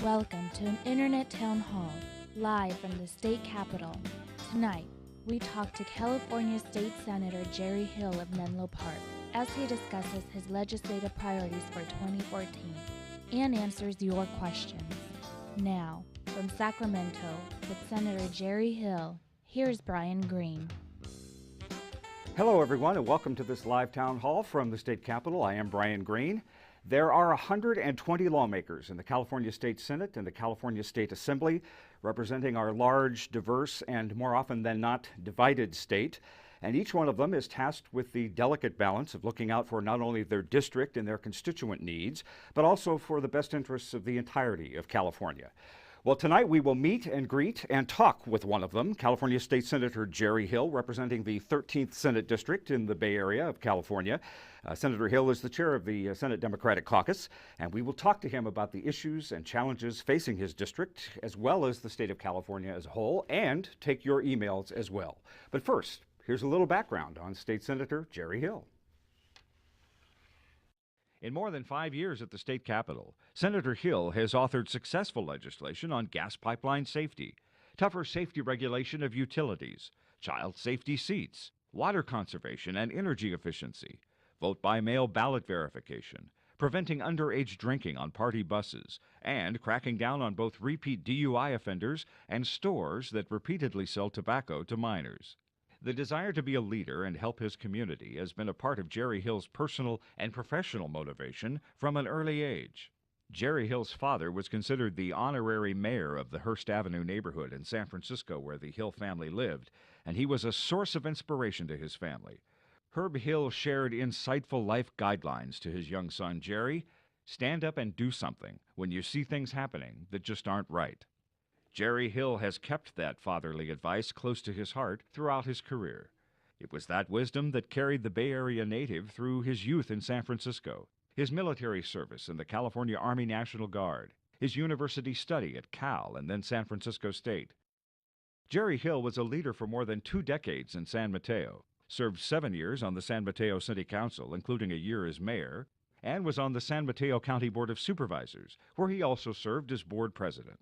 Welcome to an Internet Town Hall, live from the state capitol. Tonight, we talk to California State Senator Jerry Hill of Menlo Park as he discusses his legislative priorities for 2014 and answers your questions. Now, from Sacramento, with Senator Jerry Hill, here's Brian Green. Hello, everyone, and welcome to this live town hall from the state capitol. I am Brian Green. There are 120 lawmakers in the California State Senate and the California State Assembly, representing our large, diverse, and more often than not divided state. And each one of them is tasked with the delicate balance of looking out for not only their district and their constituent needs, but also for the best interests of the entirety of California. Well, tonight we will meet and greet and talk with one of them, California State Senator Jerry Hill, representing the 13th Senate District in the Bay Area of California. Senator Hill is the chair of the Senate Democratic Caucus, and we will talk to him about the issues and challenges facing his district, as well as the state of California as a whole, and take your emails as well. But first, here's a little background on State Senator Jerry Hill. In more than 5 years at the state capitol, Senator Hill has authored successful legislation on gas pipeline safety, tougher safety regulation of utilities, child safety seats, water conservation and energy efficiency, vote-by-mail ballot verification, preventing underage drinking on party buses, and cracking down on both repeat DUI offenders and stores that repeatedly sell tobacco to minors. The desire to be a leader and help his community has been a part of Jerry Hill's personal and professional motivation from an early age. Jerry Hill's father was considered the honorary mayor of the Hearst Avenue neighborhood in San Francisco where the Hill family lived, and he was a source of inspiration to his family. Herb Hill shared insightful life guidelines to his young son, Jerry. Stand up and do something when you see things happening that just aren't right. Jerry Hill has kept that fatherly advice close to his heart throughout his career. It was that wisdom that carried the Bay Area native through his youth in San Francisco, his military service in the California Army National Guard, his university study at Cal and then San Francisco State. Jerry Hill was a leader for more than 2 decades in San Mateo, served 7 years on the San Mateo City Council, including a year as mayor, and was on the San Mateo County Board of Supervisors, where he also served as board president.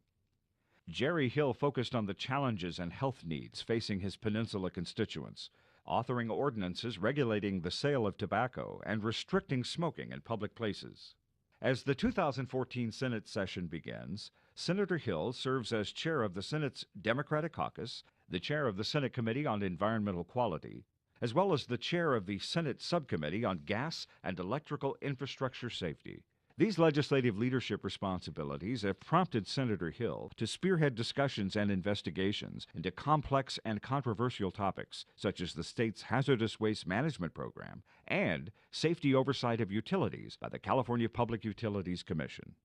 Jerry Hill focused on the challenges and health needs facing his peninsula constituents, authoring ordinances regulating the sale of tobacco and restricting smoking in public places. As the 2014 Senate session begins, Senator Hill serves as chair of the Senate's Democratic Caucus, the chair of the Senate Committee on Environmental Quality, as well as the chair of the Senate Subcommittee on Gas and Electrical Infrastructure Safety. These legislative leadership responsibilities have prompted Senator Hill to spearhead discussions and investigations into complex and controversial topics, such as the state's hazardous waste management program and safety oversight of utilities by the California Public Utilities Commission.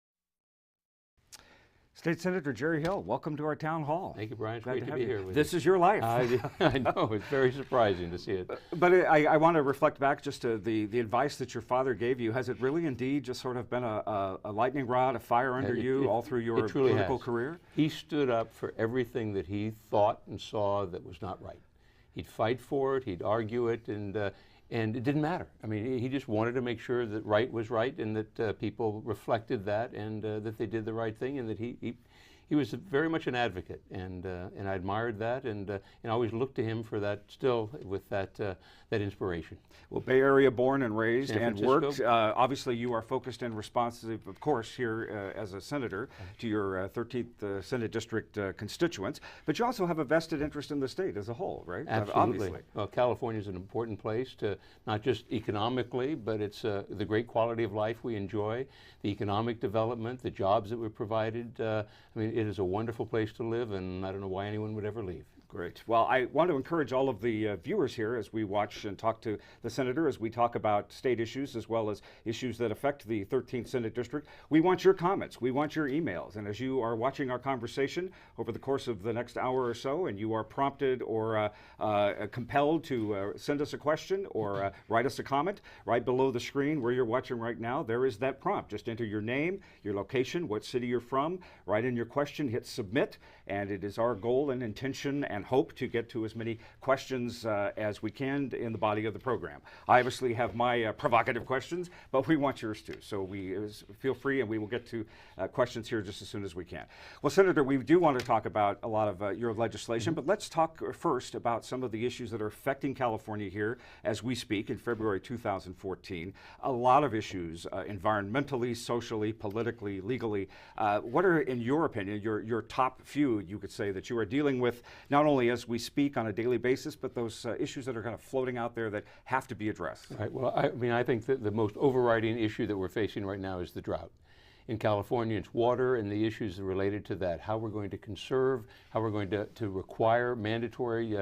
State Senator Jerry Hill, welcome to our town hall. Thank you, Brian. It's great to be here with you. This is your life. I know. It's very surprising to see it. But I want to reflect back just to the advice that your father gave you. Has it really indeed just sort of been a lightning rod, a fire under you all through your political career? He stood up for everything that he thought and saw that was not right. He'd fight for it, he'd argue it, and it didn't matter. I mean, he just wanted to make sure that right was right and that people reflected that and that they did the right thing, and that he was very much an advocate, and I admired that, and I always looked to him for that still with that inspiration. Well, Bay Area born and raised and worked. Obviously, you are focused and responsive, of course, here as a senator to your 13th Senate District constituents, but you also have a vested interest in the state as a whole, right? Absolutely. Obviously. Well, California is an important place to not just economically, but it's the great quality of life we enjoy, the economic development, the jobs that we're provided. I mean, it is a wonderful place to live, and I don't know why anyone would ever leave. Great. Well, I want to encourage all of the viewers here as we watch and talk to the senator, as we talk about state issues as well as issues that affect the 13th Senate District. We want your comments. We want your emails. And as you are watching our conversation over the course of the next hour or so, and you are prompted or compelled to send us a question or write us a comment, right below the screen where you're watching right now, there is that prompt. Just enter your name, your location, what city you're from, write in your question, hit submit, and it is our goal and intention and hope to get to as many questions as we can in the body of the program. I obviously have my provocative questions, but we want yours too. So feel free, and we will get to questions here just as soon as we can. Well, Senator, we do want to talk about a lot of your legislation, but let's talk first about some of the issues that are affecting California here as we speak in February 2014. A lot of issues, environmentally, socially, politically, legally. What are, in your opinion, your top few, you could say, that you are dealing with, not only as we speak on a daily basis, but those issues that are kind of floating out there that have to be addressed? Right. Well, I mean, I think that the most overriding issue that we're facing right now is the drought. In California, it's water and the issues related to that, how we're going to conserve, how we're going to require mandatory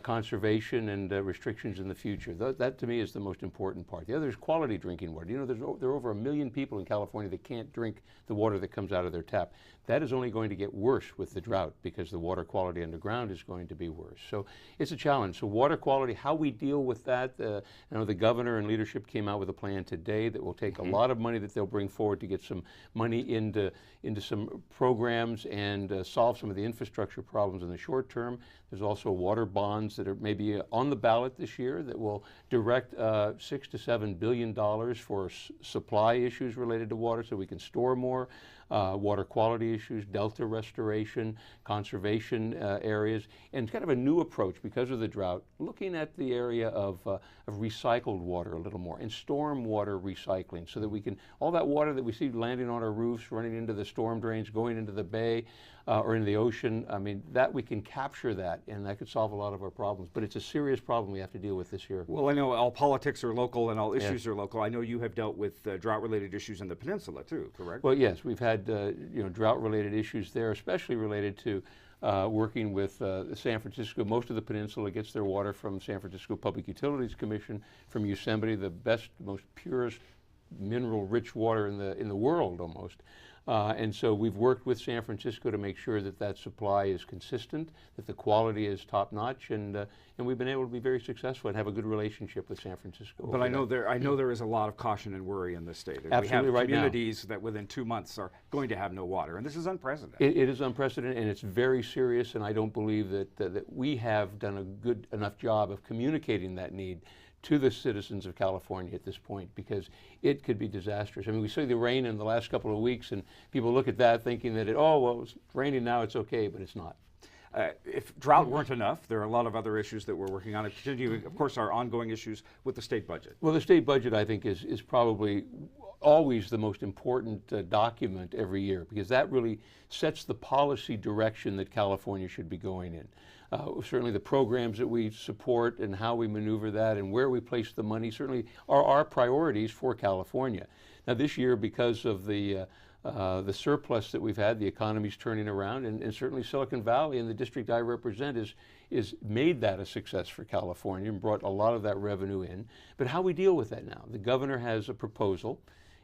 conservation and restrictions in the future. That to me is the most important part. The other is quality drinking water. You know, there are over 1 million people in California that can't drink the water that comes out of their tap. That is only going to get worse with the drought because the water quality underground is going to be worse. So it's a challenge. So water quality, how we deal with that, I know the governor and leadership came out with a plan today that will take a lot of money that they'll bring forward to get some money into some programs and solve some of the infrastructure problems in the short term. There's also water bonds that are maybe on the ballot this year that will direct $6 to $7 billion for supply issues related to water so we can store more, water quality issues, delta restoration, conservation areas, and kind of a new approach because of the drought, looking at the area of recycled water a little more and storm water recycling so that we can, all that water that we see landing on our roofs, running into the storm drains, going into the bay or into the ocean, I mean, that we can capture that and that could solve a lot of our problems. But it's a serious problem we have to deal with this year. Well, I know all politics are local and all issues are local. I know you have dealt with drought-related issues in the peninsula too, correct? Well, yes, we've had drought-related issues there, especially related to working with San Francisco. Most of the peninsula gets their water from San Francisco Public Utilities Commission, from Yosemite, the best, most purest, mineral-rich water in the world almost. And so we've worked with San Francisco to make sure that that supply is consistent, that the quality is top-notch, and we've been able to be very successful and have a good relationship with San Francisco. But I know there is a lot of caution and worry in this state. Absolutely, we have right communities that within 2 months are going to have no water, and this is unprecedented. It is unprecedented, and it's very serious, and I don't believe that we have done a good enough job of communicating that need to the citizens of California at this point, because it could be disastrous. I mean, we see the rain in the last couple of weeks, and people look at that thinking that, well, it's raining now, it's okay, but it's not. If drought weren't enough, there are a lot of other issues that we're working on. Continuing, of course, our ongoing issues with the state budget. Well, the state budget, I think, is probably always the most important document every year, because that really sets the policy direction that California should be going in. Certainly the programs that we support and how we maneuver that and where we place the money certainly are our priorities for California. Now this year, because of the surplus that we've had, the economy's turning around, and certainly Silicon Valley and the district I represent is made that a success for California and brought a lot of that revenue in. But how we deal with that now? The governor has a proposal,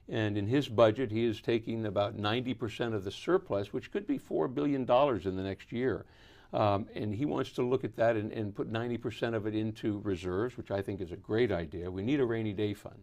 and in his budget he is taking about 90% of the surplus, which could be $4 billion in the next year. And he wants to look at that and put 90% of it into reserves, which I think is a great idea. We need a rainy day fund.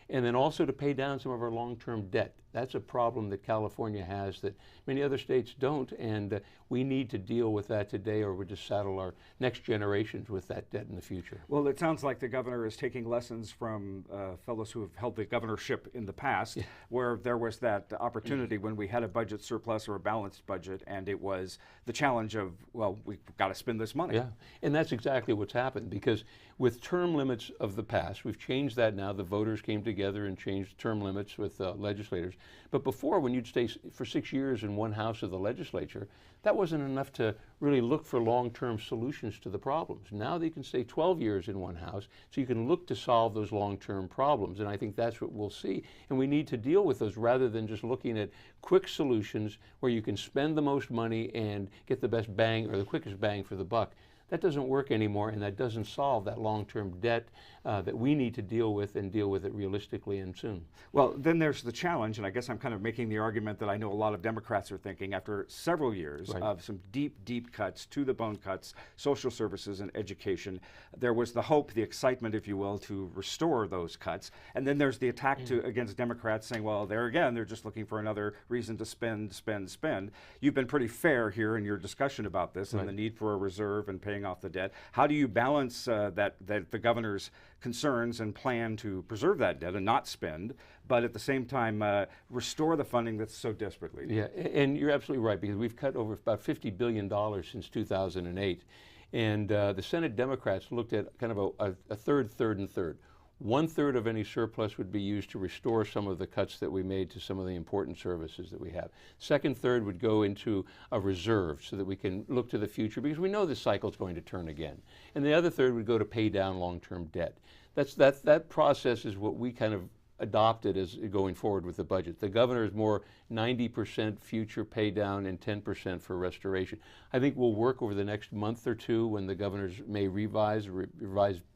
And then also to pay down some of our long-term debt. That's a problem that California has that many other states don't, and we need to deal with that today, or we'll just saddle our next generations with that debt in the future. Well, it sounds like the governor is taking lessons from fellows who have held the governorship in the past, where there was that opportunity when we had a budget surplus or a balanced budget, and it was the challenge of, well, we've got to spend this money. Yeah, and that's exactly what's happened, because with term limits of the past, we've changed that now. The voters came together and changed term limits with legislators. But before, when you'd stay for 6 years in one house of the legislature, that wasn't enough to really look for long-term solutions to the problems. Now they can stay 12 years in one house, so you can look to solve those long-term problems. And I think that's what we'll see. And we need to deal with those rather than just looking at quick solutions where you can spend the most money and get the best bang or the quickest bang for the buck. That doesn't work anymore, and that doesn't solve that long-term debt that we need to deal with, and deal with it realistically and soon. Well, then there's the challenge, and I guess I'm kind of making the argument that I know a lot of Democrats are thinking after several years of some deep, deep cuts, to-the-bone cuts, social services and education. There was the hope, the excitement, if you will, to restore those cuts, and then there's the attack against Democrats saying, well, there again, they're just looking for another reason to spend, spend, spend. You've been pretty fair here in your discussion about this and the need for a reserve and paying paying off the debt. How do you balance that the governor's concerns and plan to preserve that debt and not spend, but at the same time restore the funding that's so desperately needed? Yeah, and you're absolutely right, because we've cut over about $50 billion since 2008. And the Senate Democrats looked at kind of a third, and third. 1/3 of any surplus would be used to restore some of the cuts that we made to some of the important services that we have. Second third would go into a reserve so that we can look to the future, because we know this cycle is going to turn again. And the other third would go to pay down long-term debt. That process is what we kind of adopted as going forward with the budget. The governor is more 90% future pay down and 10% for restoration. I think we'll work over the next month or two when the governor's may revised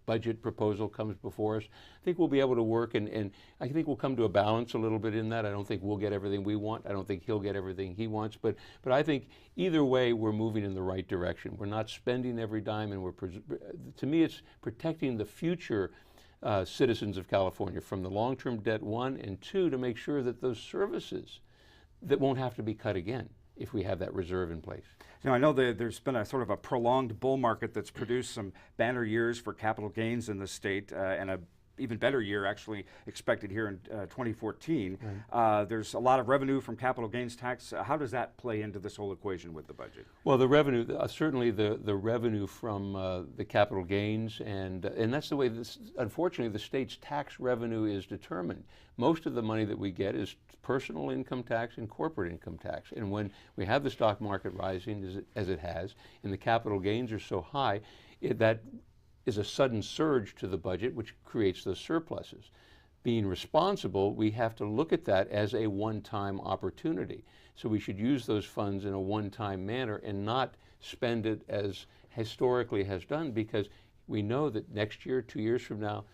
budget proposal comes before us. I think we'll be able to work, and I think we'll come to a balance a little bit in that. I don't think we'll get everything we want. I don't think he'll get everything he wants, but I think either way we're moving in the right direction. We're not spending every dime, and to me it's protecting the future citizens of California from the long-term debt, one, and two, to make sure that those services that won't have to be cut again if we have that reserve in place. Now, I know that there's been a sort of a prolonged bull market that's produced some banner years for capital gains in the state, and a even better year actually expected here in 2014. Right. There's a lot of revenue from capital gains tax. How does that play into this whole equation with the budget? Well, the revenue, certainly the revenue from the capital gains, and that's the way unfortunately the state's tax revenue is determined. Most of the money that we get is personal income tax and corporate income tax. And when we have the stock market rising as it has, and the capital gains are so high, that is a sudden surge to the budget, which creates those surpluses. Being responsible, we have to look at that as a one-time opportunity. So we should use those funds in a one-time manner and not spend it as historically has done, because we know that next year, 2 years from now,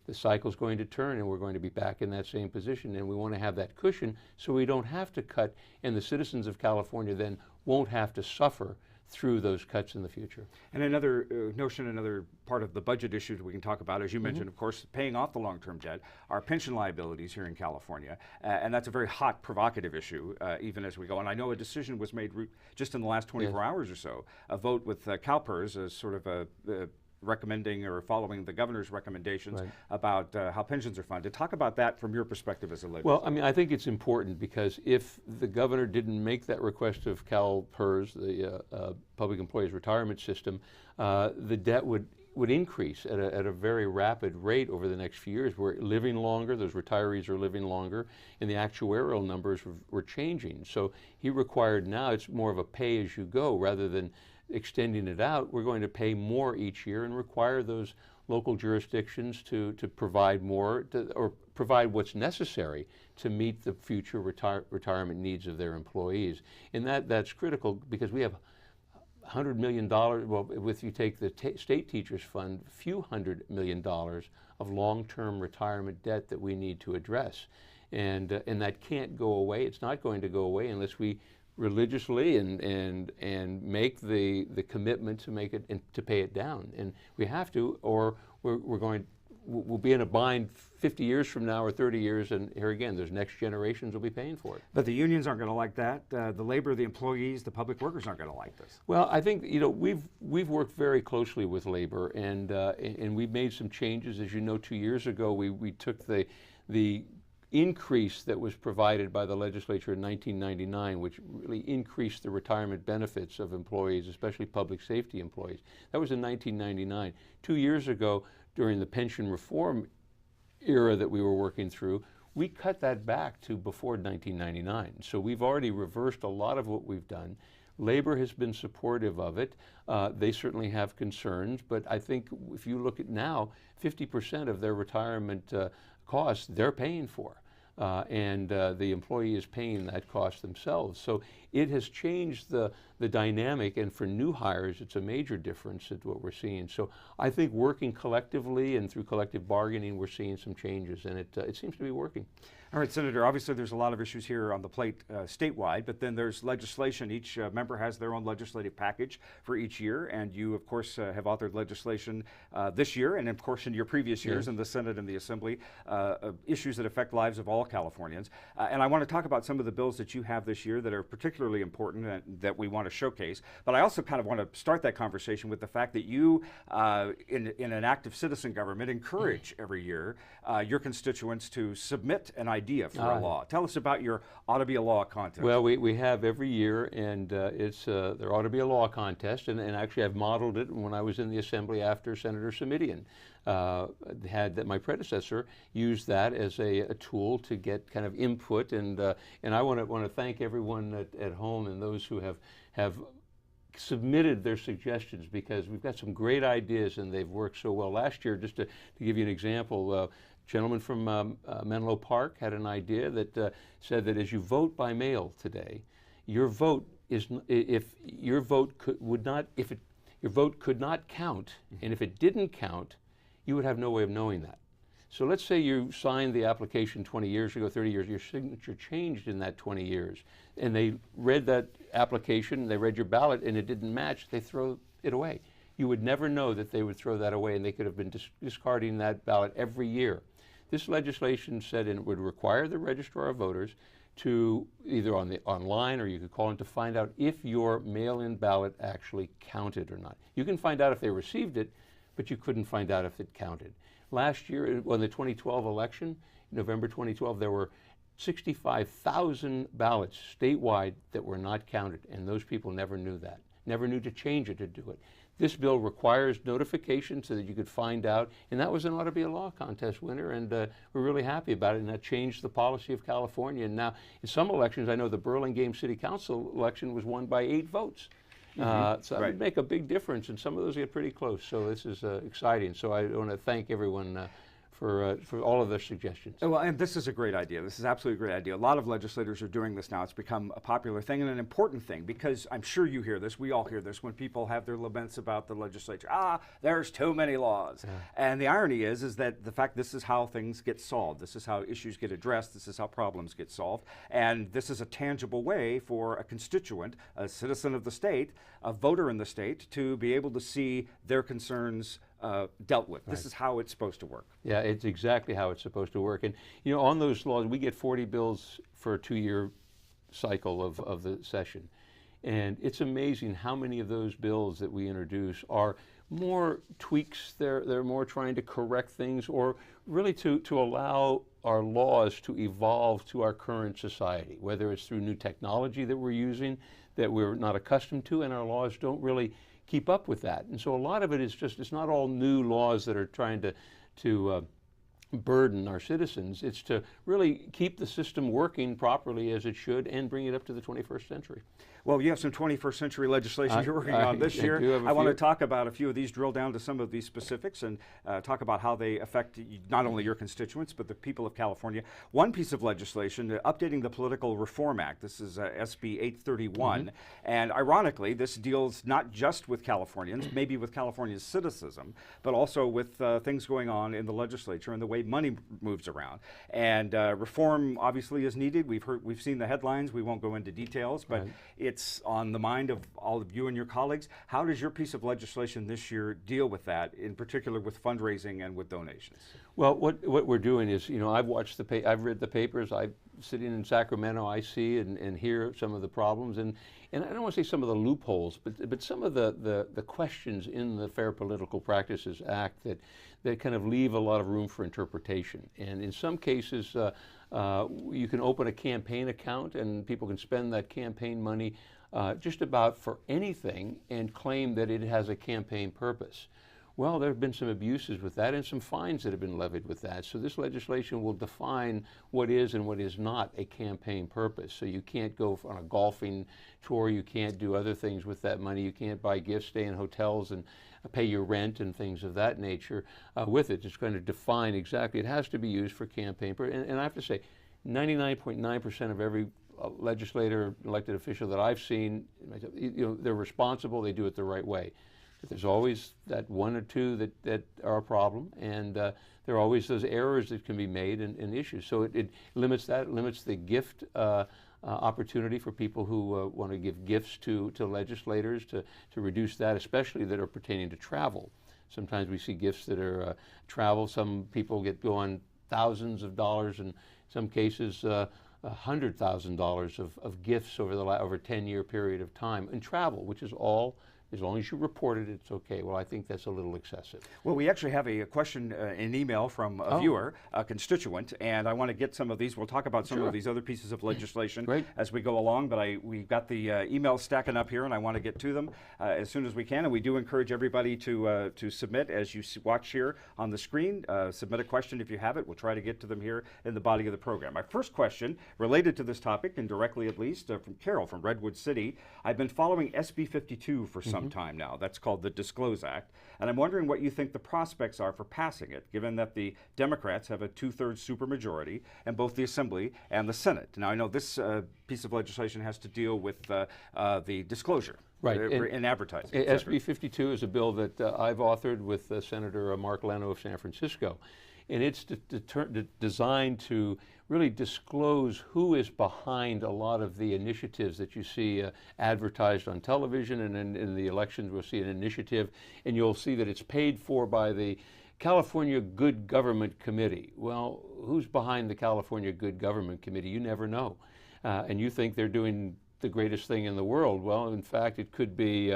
the cycle's going to turn and we're going to be back in that same position, and we want to have that cushion so we don't have to cut, and the citizens of California then won't have to suffer through those cuts in the future. And another notion, another part of the budget issue that we can talk about, as you mentioned, of course, paying off the long-term debt, our pension liabilities here in California, and that's a very hot, provocative issue, even as we go. And I know a decision was made just in the last 24 hours or so, a vote with CalPERS as sort of a recommending or following the governor's recommendations about how pensions are funded. Talk about that from your perspective as a legislator. Well, I mean, I think it's important, because if the governor didn't make that request of CalPERS, the Public Employees Retirement System, the debt would increase at a very rapid rate over the next few years. We're living longer, those retirees are living longer, and the actuarial numbers were changing. So he required, now it's more of a pay-as-you-go rather than extending it out. We're going to pay more each year and require those local jurisdictions to provide more, or provide what's necessary to meet the future retirement needs of their employees. And that's critical, because we have $100 million, well, if you take the state teachers fund, a few $100 million of long-term retirement debt that we need to address. And that can't go away. It's not going to go away unless we religiously and make the commitment to make it and to pay it down. And we have to, or we'll be in a bind 50 years from now or 30 years, and here again, those next generations will be paying for it. But the unions aren't going to like that. The labor, the employees, the public workers aren't going to like this. Well, I think, you know, we've worked very closely with labor, and we've made some changes. As you know, 2 years ago, we took the increase that was provided by the legislature in 1999, which really increased the retirement benefits of employees, especially public safety employees. That was in 1999. 2 years ago, during the pension reform era that we were working through, we cut that back to before 1999. So we've already reversed a lot of what we've done. Labor has been supportive of it. They certainly have concerns, but I think if you look at now, 50% of their retirement costs they're paying for. And the employee is paying that cost themselves. So it has changed the dynamic, and for new hires, it's a major difference at what we're seeing. So I think working collectively and through collective bargaining, we're seeing some changes, and it seems to be working. All right, Senator, obviously there's a lot of issues here on the plate statewide, but then there's legislation. Each member has their own legislative package for each year, and you, of course, have authored legislation this year, and of course in your previous years in the Senate and the Assembly, issues that affect lives of all Californians. And I want to talk about some of the bills that you have this year that are particularly important and that we want to showcase. But I also kind of want to start that conversation with the fact that you, in an active citizen government, encourage every year your constituents to submit an idea for a law. Tell us about your Ought to Be a Law contest. Well, we have every year, and there ought to be a law contest, and actually I've modeled it when I was in the Assembly after Senator Simidian my predecessor used that as a tool to get kind of input, and I want to thank everyone at home and those who have submitted their suggestions, because we've got some great ideas and they've worked so well. Last year, just to give you an example, a gentleman from Menlo Park had an idea that said that as you vote by mail today, your vote is your vote could not count, and if it didn't count, you would have no way of knowing that. So let's say you signed the application 20 years ago, 30 years, your signature changed in that 20 years, and they read that application, they read your ballot, and it didn't match, they throw it away. You would never know that they would throw that away, and they could have been discarding that ballot every year. This legislation said it would require the registrar of voters to either online, or you could call in to find out if your mail-in ballot actually counted or not. You can find out if they received it, but you couldn't find out if it counted. Last year, on the 2012 election, November 2012, there were 65,000 ballots statewide that were not counted, and those people never knew that, never knew to change it, to do it. This bill requires notification so that you could find out, and that was an Ought to Be a Law contest winner, and we're really happy about it, and that changed the policy of California. And now, in some elections, I know the Burlingame City Council election was won by 8 votes. So that would make a big difference, and some of those get pretty close. So this is exciting. So I want to thank everyone for all of their suggestions. Well, and this is a great idea. This is absolutely a great idea. A lot of legislators are doing this now. It's become a popular thing and an important thing, because I'm sure you hear this, we all hear this, when people have their laments about the legislature. There's too many laws. Yeah. And the irony is that the fact this is how things get solved. This is how issues get addressed. This is how problems get solved. And this is a tangible way for a constituent, a citizen of the state, a voter in the state, to be able to see their concerns dealt with. Right. This is how it's supposed to work. Yeah, it's exactly how it's supposed to work. And you know, on those laws, we get 40 bills for a 2-year cycle of the session. And it's amazing how many of those bills that we introduce are more tweaks. They're more trying to correct things, or really to allow our laws to evolve to our current society, whether it's through new technology that we're using that we're not accustomed to, and our laws don't really keep up with that. And so a lot of it is just, it's not all new laws that are trying to burden our citizens. It's to really keep the system working properly as it should and bring it up to the 21st century. Well, you have some 21st century legislation you're working on this year. I want to talk about a few of these, drill down to some of these specifics, and talk about how they affect not only your constituents, but the people of California. One piece of legislation, updating the Political Reform Act. This is SB 831. And ironically, this deals not just with Californians, maybe with California's citizenship, but also with things going on in the legislature and the way money moves around. And reform obviously is needed. We've seen the headlines. We won't go into details, but it's on the mind of all of you and your colleagues. How does your piece of legislation this year deal with that, in particular with fundraising and with donations? Well, what we're doing is, you know, I've read the papers. I'm sitting in Sacramento. I see and hear some of the problems, and I don't want to say some of the loopholes, but some of the questions in the Fair Political Practices Act that kind of leave a lot of room for interpretation. And in some cases, you can open a campaign account and people can spend that campaign money just about for anything and claim that it has a campaign purpose. Well, there have been some abuses with that and some fines that have been levied with that. So this legislation will define what is and what is not a campaign purpose. So you can't go on a golfing tour, you can't do other things with that money, you can't buy gifts, stay in hotels and pay your rent and things of that nature with it. It's going to define exactly. It has to be used for campaign purposes. And I have to say, 99.9% of every legislator, elected official that I've seen, you know, they're responsible, they do it the right way. But there's always that one or two that are a problem, and there are always those errors that can be made and issues. So it limits that, it limits the gift opportunity for people who want to give gifts to legislators, to reduce that, especially that are pertaining to travel. Sometimes we see gifts that are travel. Some people go on thousands of dollars, in some cases $100,000 of gifts over over a 10-year period of time, and travel, which is all, as long as you report it, it's okay. Well, I think that's a little excessive. Well, we actually have a question, an email from a viewer, a constituent, and I want to get some of these. We'll talk about some of these other pieces of legislation as we go along, but we've got the emails stacking up here, and I want to get to them as soon as we can. And we do encourage everybody to submit, as you watch here on the screen. Submit a question if you have it. We'll try to get to them here in the body of the program. My first question, related to this topic, and directly at least, from Carol from Redwood City. I've been following SB 52 for some time now. That's called the Disclose Act, and I'm wondering what you think the prospects are for passing it, given that the Democrats have a 2/3 supermajority in both the Assembly and the Senate. Now, I know this piece of legislation has to deal with the disclosure in advertising. SB 52 is a bill that I've authored with Senator Mark Leno of San Francisco, and it's designed to really disclose who is behind a lot of the initiatives that you see advertised on television, and in the elections we'll see an initiative, and you'll see that it's paid for by the California Good Government Committee. Well, who's behind the California Good Government Committee? You never know. And you think they're doing the greatest thing in the world. Well, in fact, it could be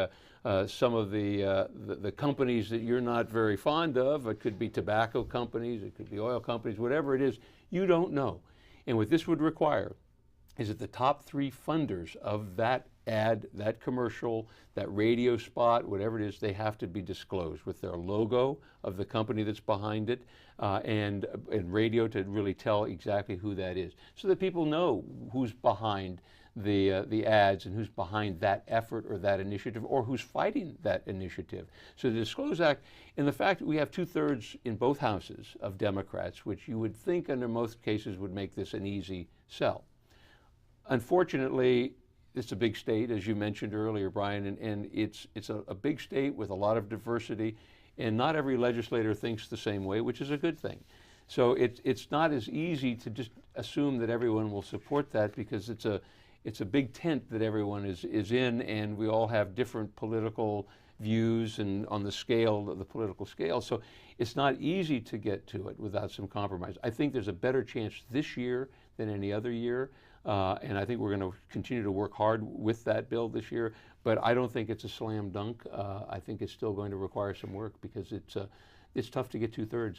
some of the companies that you're not very fond of. It could be tobacco companies, it could be oil companies, whatever it is, you don't know. And what this would require is that the top 3 funders of that ad, that commercial, that radio spot, whatever it is, they have to be disclosed with their logo of the company that's behind it, and radio to really tell exactly who that is, so that people know who's behind the ads and who's behind that effort or that initiative, or who's fighting that initiative. So the Disclose Act, and the fact that we have 2/3 in both houses of Democrats, which you would think under most cases would make this an easy sell. Unfortunately, it's a big state, as you mentioned earlier, Brian, and it's a big state with a lot of diversity, and not every legislator thinks the same way, which is a good thing. So it's not as easy to just assume that everyone will support that, because it's a big tent that everyone is in, and we all have different political views and on the scale, the political scale. So it's not easy to get to it without some compromise. I think there's a better chance this year than any other year, and I think we're going to continue to work hard with that bill this year, but I don't think it's a slam dunk. I think it's still going to require some work, because it's tough to get 2/3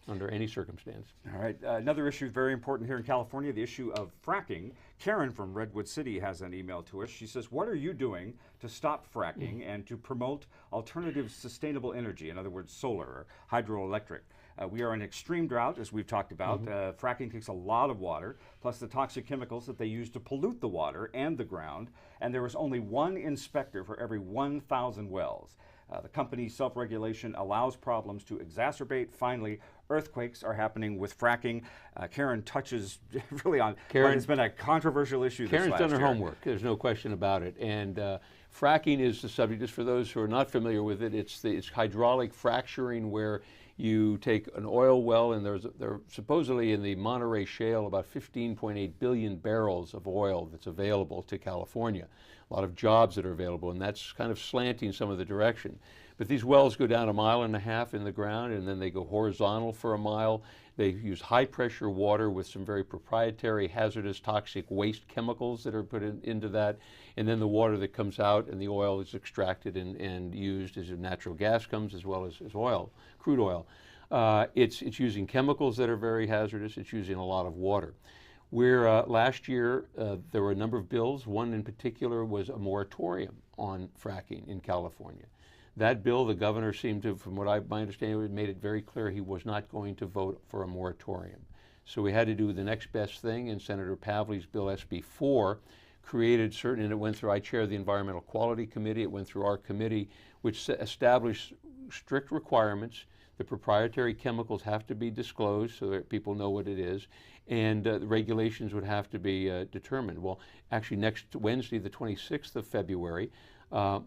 under any circumstance. All right, another issue very important here in California, the issue of fracking. Karen from Redwood City has an email to us. She says, what are you doing to stop fracking and to promote alternative sustainable energy, in other words, solar or hydroelectric? We are in extreme drought, as we've talked about. Fracking takes a lot of water, plus the toxic chemicals that they use to pollute the water and the ground, and there is only 1 inspector for every 1,000 wells. The company's self-regulation allows problems to exacerbate. Finally, earthquakes are happening with fracking. Karen touches really on what has been a controversial issue this last year. Karen's done her homework, there's no question about it. And fracking is the subject, just for those who are not familiar with it, it's hydraulic fracturing, where you take an oil well, and there supposedly in the Monterey Shale about 15.8 billion barrels of oil that's available to California. A lot of jobs that are available, and that's kind of slanting some of the direction. But these wells go down 1.5 miles in the ground, and then they go horizontal for 1 mile. They use high pressure water with some very proprietary hazardous toxic waste chemicals that are put into that. And then the water that comes out and the oil is extracted and used as natural gas comes, as well as oil, crude oil. It's using chemicals that are very hazardous. It's using a lot of water. Last year, there were a number of bills. One in particular was a moratorium on fracking in California. That bill, the governor seemed to, from what my understanding, made it very clear he was not going to vote for a moratorium. So we had to do the next best thing, and Senator Pavley's bill, SB 4, created certain, and it went through, I chair the Environmental Quality Committee, it went through our committee, which established strict requirements. The proprietary chemicals have to be disclosed so that people know what it is, and the regulations would have to be determined. Well, actually next Wednesday, the 26th of February,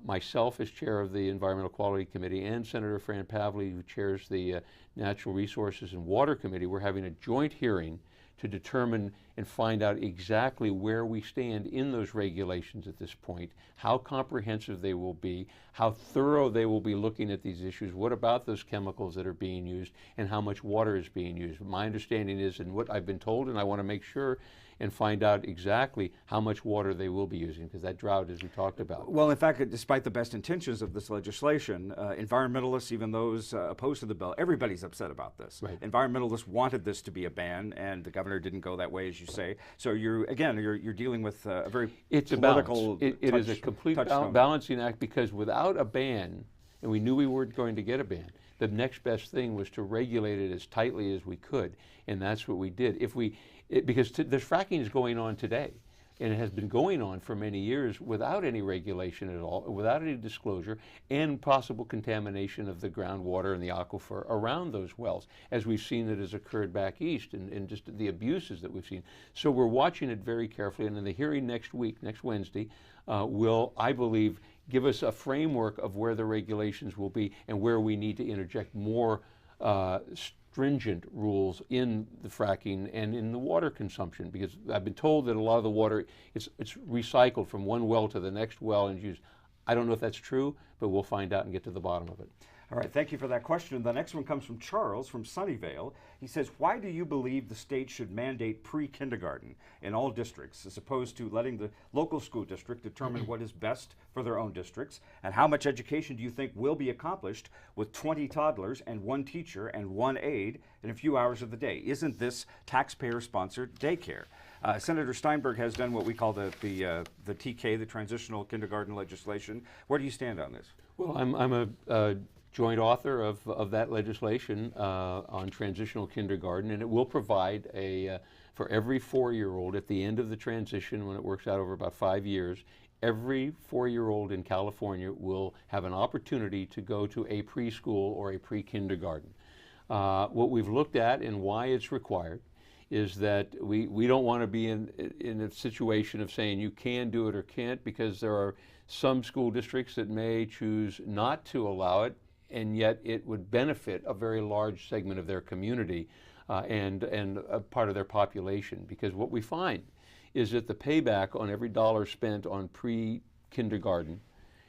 myself as chair of the Environmental Quality Committee, and Senator Fran Pavley, who chairs the Natural Resources and Water Committee, we're having a joint hearing to determine and find out exactly where we stand in those regulations at this point, how comprehensive they will be, how thorough they will be looking at these issues, what about those chemicals that are being used, and how much water is being used. My understanding is, and what I've been told, and I want to make sure and find out exactly how much water they will be using, because that drought, as we talked about. Well, in fact, despite the best intentions of this legislation, environmentalists, even those opposed to the bill, everybody's upset about this. Right. Environmentalists wanted this to be a ban, and the governor didn't go that way, as you say. So you're dealing with a very political. It is a complete balancing act, because without a ban, and we knew we weren't going to get a ban, the next best thing was to regulate it as tightly as we could, and that's what we did. Because there's fracking is going on today, and it has been going on for many years without any regulation at all, without any disclosure, and possible contamination of the groundwater and the aquifer around those wells, as we've seen that has occurred back east, and just the abuses that we've seen. So we're watching it very carefully, and in the hearing next week, next Wednesday, will, I believe, give us a framework of where the regulations will be and where we need to interject more stringent rules in the fracking and in the water consumption, because I've been told that a lot of the water, it's recycled from one well to the next well and used. I don't know if that's true, but we'll find out and get to the bottom of it. All right, thank you for that question. The next one comes from Charles from Sunnyvale. He says, why do you believe the state should mandate pre-kindergarten in all districts as opposed to letting the local school district determine what is best for their own districts? And how much education do you think will be accomplished with 20 toddlers and 1 teacher and 1 aide in a few hours of the day? Isn't this taxpayer-sponsored daycare? Senator Steinberg has done what we call the TK, the transitional kindergarten legislation. Where do you stand on this? Well, I'm a joint author of that legislation on transitional kindergarten, and it will provide for every 4-year-old at the end of the transition, when it works out over about 5 years, every 4-year-old in California will have an opportunity to go to a preschool or a pre-kindergarten. What we've looked at and why it's required is that we don't want to be in a situation of saying you can do it or can't, because there are some school districts that may choose not to allow it, and yet it would benefit a very large segment of their community and a part of their population. Because what we find is that the payback on every dollar spent on pre-kindergarten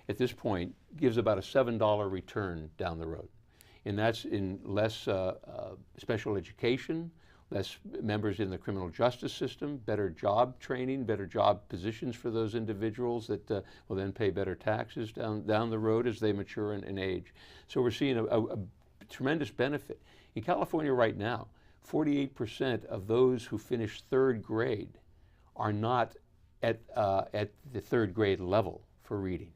at this point gives about a $7 return down the road. And that's in less special education, less members in the criminal justice system, better job training, better job positions for those individuals that will then pay better taxes down the road as they mature and age. So we're seeing a tremendous benefit. In California right now, 48% of those who finish 3rd grade are not at the 3rd grade level for reading.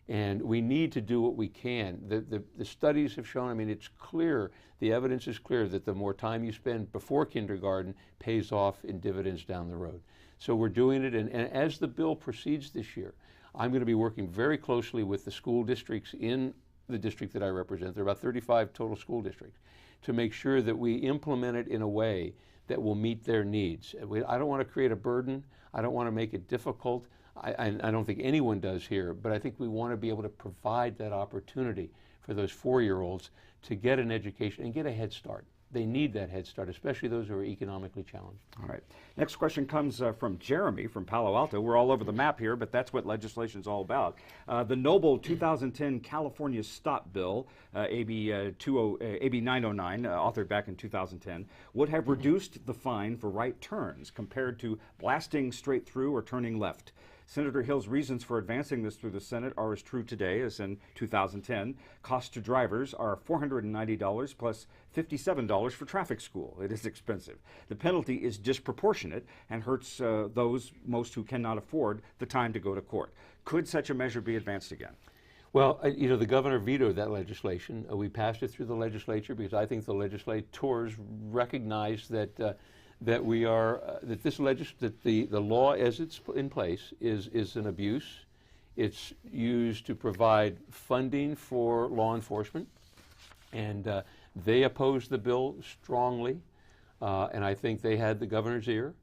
And we need to do what we can. The studies have shown, I mean, it's clear, the evidence is clear that the more time you spend before kindergarten pays off in dividends down the road. So we're doing it, and as the bill proceeds this year, I'm going to be working very closely with the school districts in the district that I represent. There are about 35 total school districts, to make sure that we implement it in a way that will meet their needs. I don't want to create a burden. I don't want to make it difficult. I don't think anyone does here, but I think we want to be able to provide that opportunity for those 4-year-olds to get an education and get a head start. They need that head start, especially those who are economically challenged. All right. Next question comes from Jeremy from Palo Alto. We're all over the map here, but that's what legislation is all about. The noble 2010 California Stop Bill, AB 909, authored back in 2010, would have reduced the fine for right turns compared to blasting straight through or turning left. Senator Hill's reasons for advancing this through the Senate are as true today as in 2010. Costs to drivers are $490 plus $57 for traffic school. It is expensive. The penalty is disproportionate and hurts those most who cannot afford the time to go to court. Could such a measure be advanced again? Well, you know, the governor vetoed that legislation. We passed it through the legislature because I think the legislators recognize that that the law as it's in place is an abuse. It's used to provide funding for law enforcement, and they opposed the bill strongly, and I think they had the governor's ear.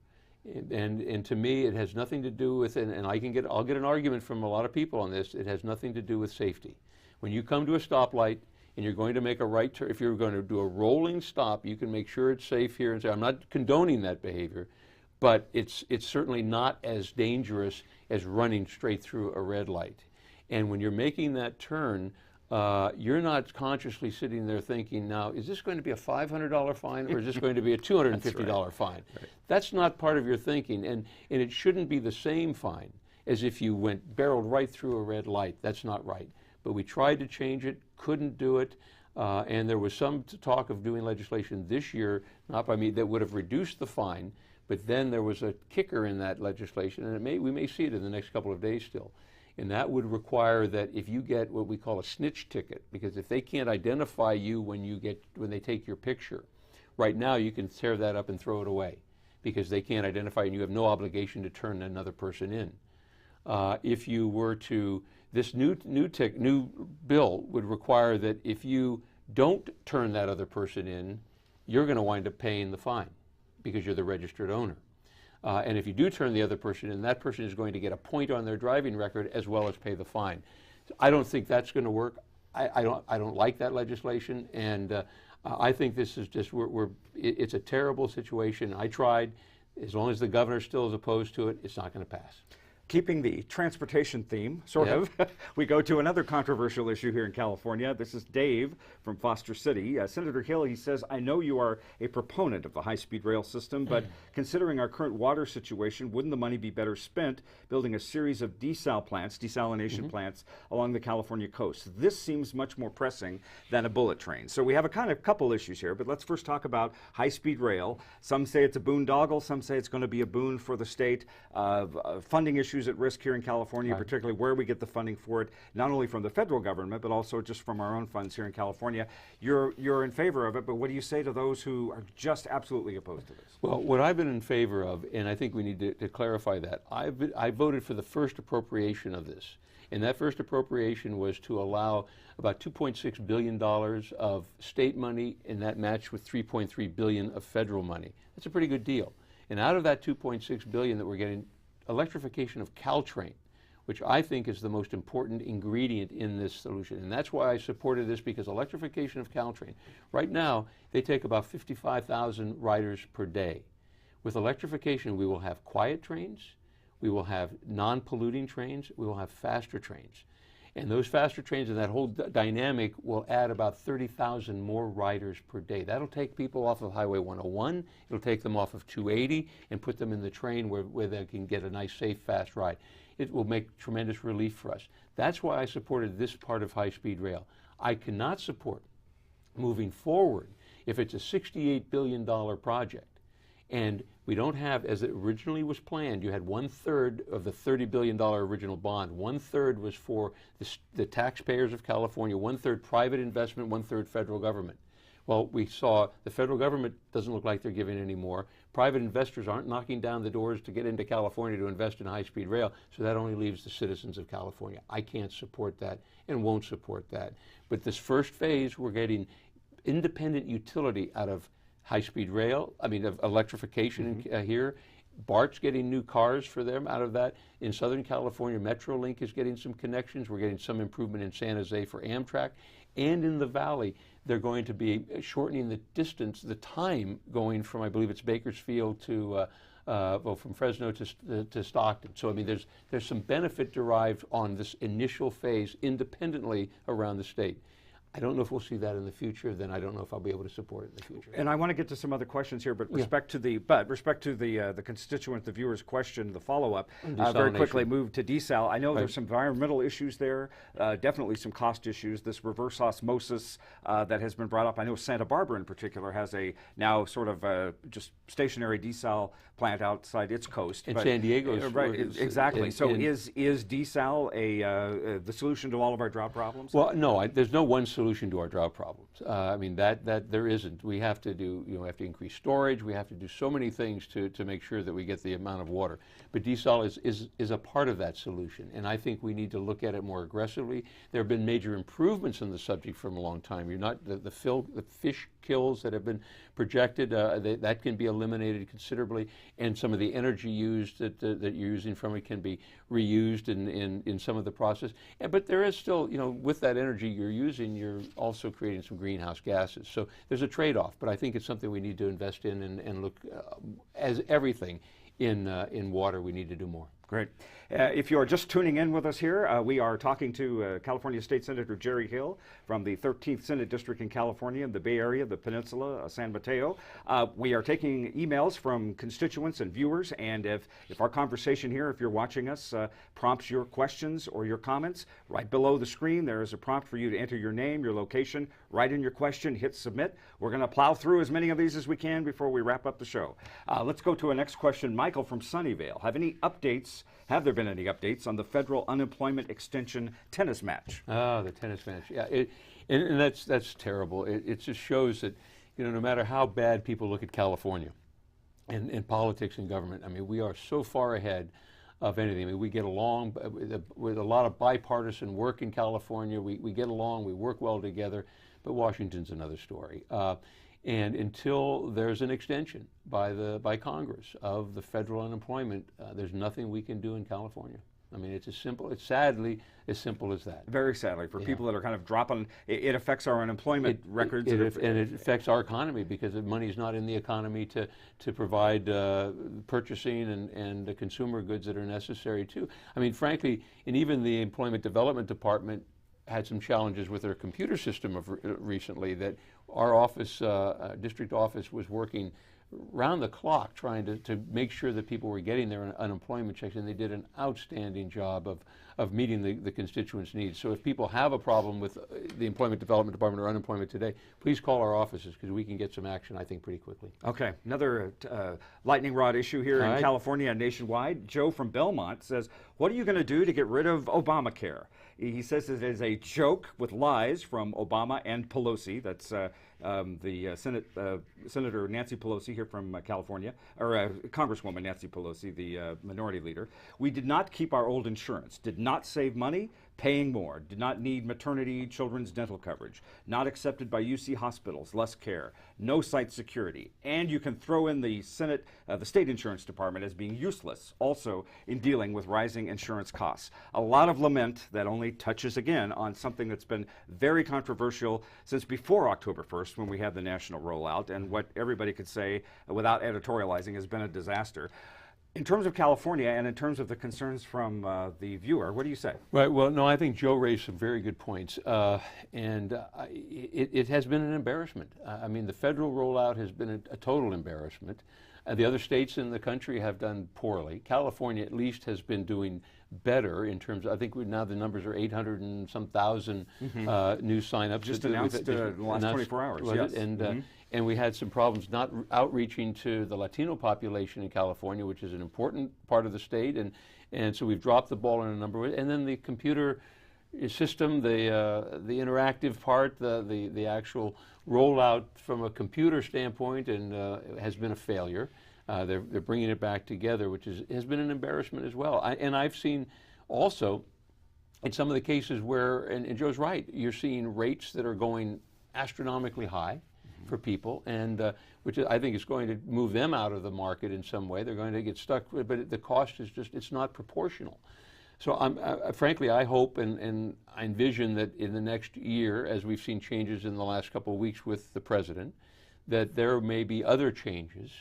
And to me, it has nothing to do with, and I'll get an argument from a lot of people on this. It has nothing to do with safety. When you come to a stoplight and you're going to make a right turn, if you're going to do a rolling stop, you can make sure it's safe here and say, I'm not condoning that behavior, but it's certainly not as dangerous as running straight through a red light. And when you're making that turn, you're not consciously sitting there thinking, now, is this going to be a $500 fine or is this going to be a $250 fine? Right. That's not part of your thinking, and it shouldn't be the same fine as if you barreled right through a red light. That's not right. But we tried to change it, couldn't do it, and there was some talk of doing legislation this year, not by me, that would have reduced the fine, but then there was a kicker in that legislation, and we may see it in the next couple of days still. And that would require that if you get what we call a snitch ticket, because if they can't identify you when they take your picture, right now you can tear that up and throw it away because they can't identify you and you have no obligation to turn another person in. If you were to, this new bill would require that if you don't turn that other person in, you're going to wind up paying the fine because you're the registered owner. And if you do turn the other person in, that person is going to get a point on their driving record as well as pay the fine. I don't think that's going to work. I don't like that legislation, and I think this is just it's a terrible situation. I tried. As long as the governor still is opposed to it, it's not going to pass. Keeping the transportation theme, sort of, we go to another controversial issue here in California. This is Dave from Foster City. Senator Hill, he says, I know you are a proponent of the high-speed rail system, but considering our current water situation, wouldn't the money be better spent building a series of desalination plants along the California coast? This seems much more pressing than a bullet train. So we have a couple issues here, but let's first talk about high-speed rail. Some say it's a boondoggle, some say it's going to be a boon for the state. Funding issues at risk here in California, particularly where we get the funding for it, not only from the federal government, but also just from our own funds here in California. You're in favor of it, but what do you say to those who are just absolutely opposed to this? Well, what I've been in favor of, and I think we need to clarify that, I voted for the first appropriation of this. And that first appropriation was to allow about $2.6 billion of state money, and that matched with $3.3 billion of federal money. That's a pretty good deal. And out of that $2.6 billion that we're getting, electrification of Caltrain, which I think is the most important ingredient in this solution. And that's why I supported this, because electrification of Caltrain, right now they take about 55,000 riders per day. With electrification, we will have quiet trains, we will have non-polluting trains, we will have faster trains. And those faster trains and that whole dynamic will add about 30,000 more riders per day. That'll take people off of Highway 101, it'll take them off of 280 and put them in the train where they can get a nice, safe, fast ride. It will make tremendous relief for us. That's why I supported this part of high-speed rail. I cannot support moving forward if it's a $68 billion project. And we don't have, as it originally was planned, you had 1/3 of the $30 billion original bond. 1/3 was for the taxpayers of California, 1/3 private investment, 1/3 federal government. Well, we saw the federal government doesn't look like they're giving any more. Private investors aren't knocking down the doors to get into California to invest in high-speed rail, so that only leaves the citizens of California. I can't support that and won't support that. But this first phase, we're getting independent utility out of high-speed rail, of electrification here. BART's getting new cars for them out of that. In Southern California, MetroLink is getting some connections. We're getting some improvement in San Jose for Amtrak. And in the Valley, they're going to be shortening the distance, the time going from, I believe it's Bakersfield to, from Fresno to Stockton. So, there's some benefit derived on this initial phase independently around the state. I don't know if we'll see that in the future. Then I don't know if I'll be able to support it in the future. And I want to get to some other questions here, but respect to the constituent, the viewer's question, the follow-up. Very quickly, move to desal. I know there's some environmental issues there, definitely some cost issues. This reverse osmosis that has been brought up. I know Santa Barbara in particular has a now sort of just stationary desal plant outside its coast. And San Diego's right, exactly. So is desal the solution to all of our drought problems? Well, no, there's no one solution to our drought problems. That there isn't. We have to do, we have to increase storage. We have to do so many things to make sure that we get the amount of water. But desal is a part of that solution, and I think we need to look at it more aggressively. There have been major improvements in the subject from a long time. The fish kills that have been projected, that can be eliminated considerably, and some of the energy used that you're using from it can be reused in some of the process. But there is still, with that energy you're using, you're also creating some greenhouse gases. So there's a trade-off, but I think it's something we need to invest in and look, as everything in water, we need to do more. Great. If you are just tuning in with us here, we are talking to California State Senator Jerry Hill from the 13th Senate District in California in the Bay Area, the Peninsula, San Mateo. We are taking emails from constituents and viewers, and if our conversation here, if you're watching us, prompts your questions or your comments, right below the screen there is a prompt for you to enter your name, your location, write in your question, hit submit. We're going to plow through as many of these as we can before we wrap up the show. Let's go to our next question. Michael from Sunnyvale. Have there been any updates on the federal unemployment extension tennis match? Oh, the tennis match. Yeah, and that's terrible. It just shows that, no matter how bad people look at California and politics and government, I mean, we are so far ahead of anything. I mean, we get along with a lot of bipartisan work in California. We get along, we work well together, but Washington's another story. And until there's an extension by Congress of the federal unemployment, there's nothing we can do in California. I mean, it's sadly as simple as that. Very sadly, for people that are kind of dropping, it affects our unemployment records. And it affects our economy because the money's not in the economy to provide purchasing and the consumer goods that are necessary too. I mean, frankly, and even the Employment Development Department had some challenges with their computer system recently, that our office, district office, was working round the clock trying to make sure that people were getting their unemployment checks, and they did an outstanding job of meeting the constituents' needs. So if people have a problem with the Employment Development Department or unemployment today, please call our offices because we can get some action, I think, pretty quickly. Okay, another lightning rod issue here in California and nationwide. Joe from Belmont says, what are you going to do to get rid of Obamacare? He says it is a joke with lies from Obama and Pelosi. That's the Senator Nancy Pelosi here from California, or Congresswoman Nancy Pelosi, the minority leader. We did not keep our old insurance, did not save money, paying more, did not need maternity, children's dental coverage, not accepted by UC hospitals, less care, no site security, and you can throw in the Senate, the state insurance department as being useless also in dealing with rising insurance costs. A lot of lament that only touches again on something that's been very controversial since before October 1st when we had the national rollout, and what everybody could say without editorializing has been a disaster. In terms of California and in terms of the concerns from the viewer, what do you say? Right. Well, no, I think Joe raised some very good points, and it has been an embarrassment. I mean, the federal rollout has been a total embarrassment. The other states in the country have done poorly. California, at least, has been doing better in terms of, I think now the numbers are 800 and some thousand new signups. Just announced in the last 24 hours, yes. And we had some problems not outreaching to the Latino population in California, which is an important part of the state, and so we've dropped the ball in a number of ways. And then the computer system, the interactive part, the actual rollout from a computer standpoint, and has been a failure. They're bringing it back together, which has been an embarrassment as well. And I've seen also in some of the cases where, and Joe's right, you're seeing rates that are going astronomically high for people, and which I think is going to move them out of the market in some way. They're going to get stuck, but the cost is just, it's not proportional. So frankly, I hope and I envision that in the next year, as we've seen changes in the last couple of weeks with the president, that there may be other changes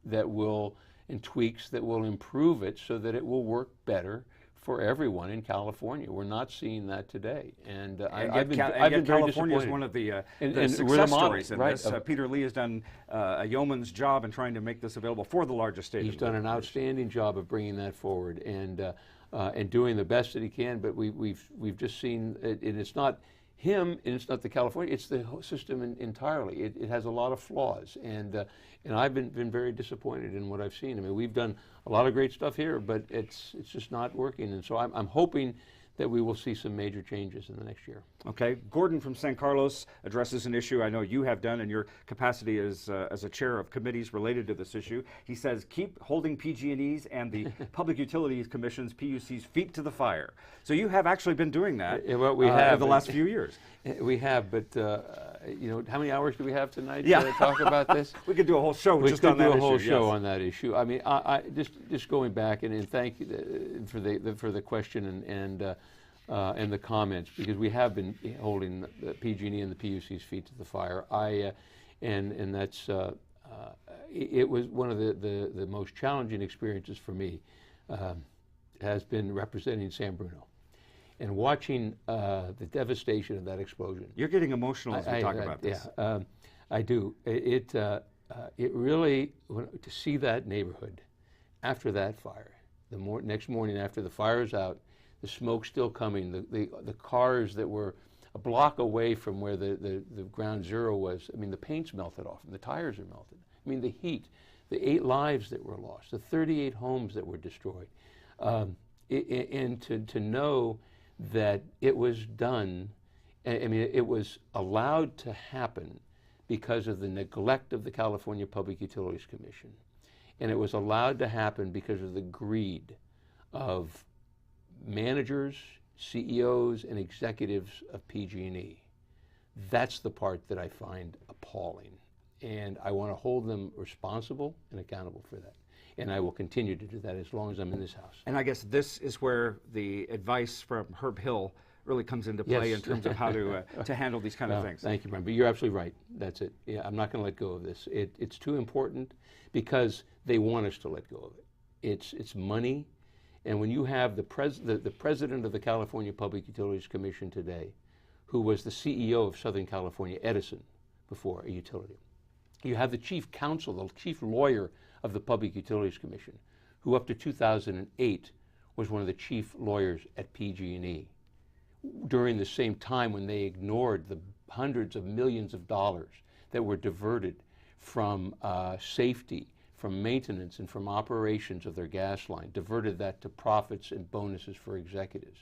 that will, and tweaks that will improve it so that it will work better for everyone in California. We're not seeing that today, and I've been very California disappointed. is one of the model, success stories in right, this. Peter Lee has done a yeoman's job in trying to make this available for the largest state. He's done an outstanding job of bringing that forward and doing the best that he can. But we've just seen, and it's not him, and it's not the California. It's the whole system entirely. It has a lot of flaws, and I've been very disappointed in what I've seen. I mean, we've done a lot of great stuff here, but it's just not working. And so I'm hoping that we will see some major changes in the next year. Okay, Gordon from San Carlos addresses an issue I know you have done in your capacity as a chair of committees related to this issue. He says, keep holding PG&E's and the Public Utilities Commission's PUC's feet to the fire. So you have actually been doing that Well, we have over the last few years. We have, but you know, how many hours do we have tonight Yeah. to talk about this? We could do a whole show We just could on that do issue. a whole show yes. on that issue. I mean, I just going back and thank you for the question and the comments, because we have been holding the PG&E and the PUC's feet to the fire. And that's it was one of the most challenging experiences for me, has been representing San Bruno and watching the devastation of that explosion. You're getting emotional as we talk about this. Yeah, I do. It really, to see that neighborhood after that fire, next morning after the fire is out, the smoke still coming, the cars that were a block away from where the ground zero was, I mean, the paint's melted off and the tires are melted. I mean, the heat, the 8 lives that were lost, the 38 homes that were destroyed. And to know that it was done, I mean, it was allowed to happen because of the neglect of the California Public Utilities Commission. And it was allowed to happen because of the greed of managers, CEOs, and executives of PG&E. That's the part that I find appalling. And I want to hold them responsible and accountable for that. And I will continue to do that as long as I'm in this house. And I guess this is where the advice from Herb Hill really comes into play in terms of how to handle these kind of things. Thank you, Brian. But you're absolutely right. That's it. Yeah, I'm not going to let go of this. It's too important because they want us to let go of it. It's money. And when you have the president of the California Public Utilities Commission today, who was the CEO of Southern California Edison before, a utility. You have the chief counsel, the chief lawyer of the Public Utilities Commission, who up to 2008 was one of the chief lawyers at PG&E. During the same time when they ignored the hundreds of millions of dollars that were diverted from safety, from maintenance, and from operations of their gas line, diverted that to profits and bonuses for executives.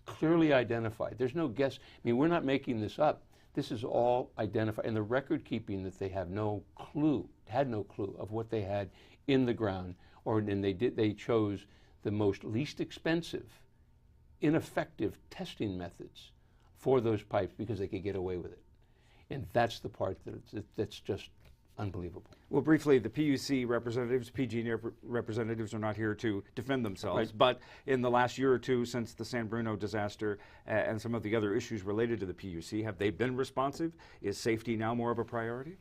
Clearly identified. There's no guess. I mean, we're not making this up. This is all identified. And the record keeping that they have no clue, had no clue of what they had in the ground, and they chose the most least expensive, ineffective testing methods for those pipes because they could get away with it. And that's the part that's just unbelievable. Well, briefly, the PUC representatives, PG&E representatives are not here to defend themselves, Right. but in the last year or two since the San Bruno disaster and some of the other issues related to the PUC, have they been responsive? Is safety now more of a priority?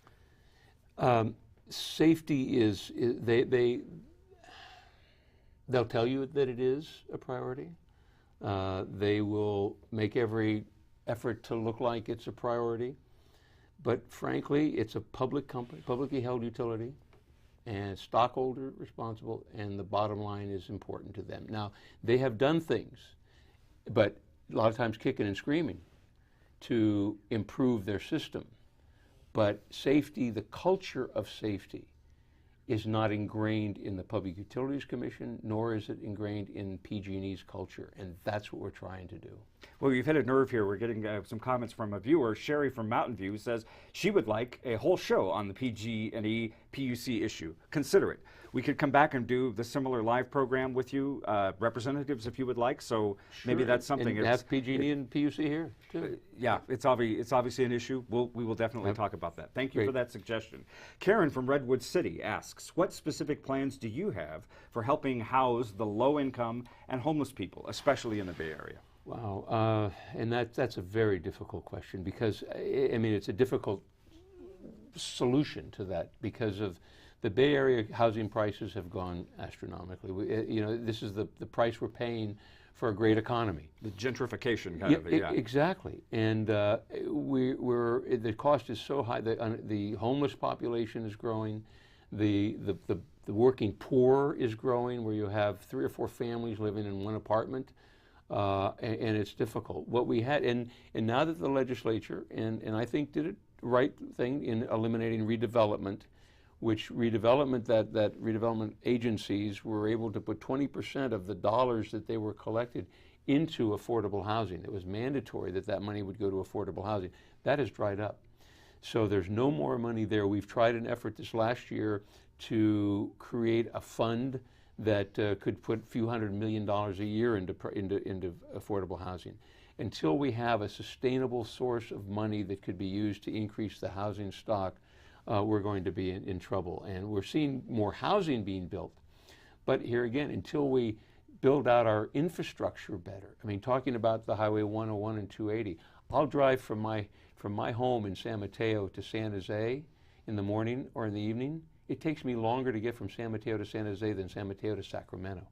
Safety is they'll tell you that it is a priority. They will make every effort to look like it's a priority. But frankly, it's a public company, publicly held utility, and stockholder responsible, and the bottom line is important to them. Now, they have done things, but a lot of times kicking and screaming to improve their system. But safety, the culture of safety, is not ingrained in the Public Utilities Commission, nor is it ingrained in PG&E's culture, and that's what we're trying to do. Well, you've hit a nerve here. We're getting some comments from a viewer. Sherry from Mountain View says she would like a whole show on the PG&E PUC issue. Consider it. We could come back and do the similar live program with you, representatives, if you would like. So maybe that's something. And have PG&E and PUC here, too. Yeah, it's obviously an issue. We will definitely talk about that. Thank you for that suggestion. Karen from Redwood City asks, what specific plans do you have for helping house the low-income and homeless people, especially in the Bay Area? Wow, and that's a very difficult question because, I mean, it's a difficult solution to that because of the Bay Area housing prices have gone astronomically. You know, this is the price we're paying for a great economy. The gentrification kind of it, yeah. Exactly, and the cost is so high. The homeless population is growing. The working poor is growing, where you have 3 or 4 families living in one apartment. And it's difficult. What we had, and now that the legislature, and I think did it right thing in eliminating redevelopment, which redevelopment, that redevelopment agencies were able to put 20% of the dollars that they were collected into affordable housing. It was mandatory that that money would go to affordable housing. That has dried up. So there's no more money there. We've tried an effort this last year to create a fund that could put a few $100 million a year into affordable housing. Until we have a sustainable source of money that could be used to increase the housing stock, we're going to be in trouble. And we're seeing more housing being built. But here again, until we build out our infrastructure better, I mean, talking about the Highway 101 and 280, I'll drive from my home in San Mateo to San Jose in the morning or in the evening. It takes me longer to get from San Mateo to San Jose than San Mateo to Sacramento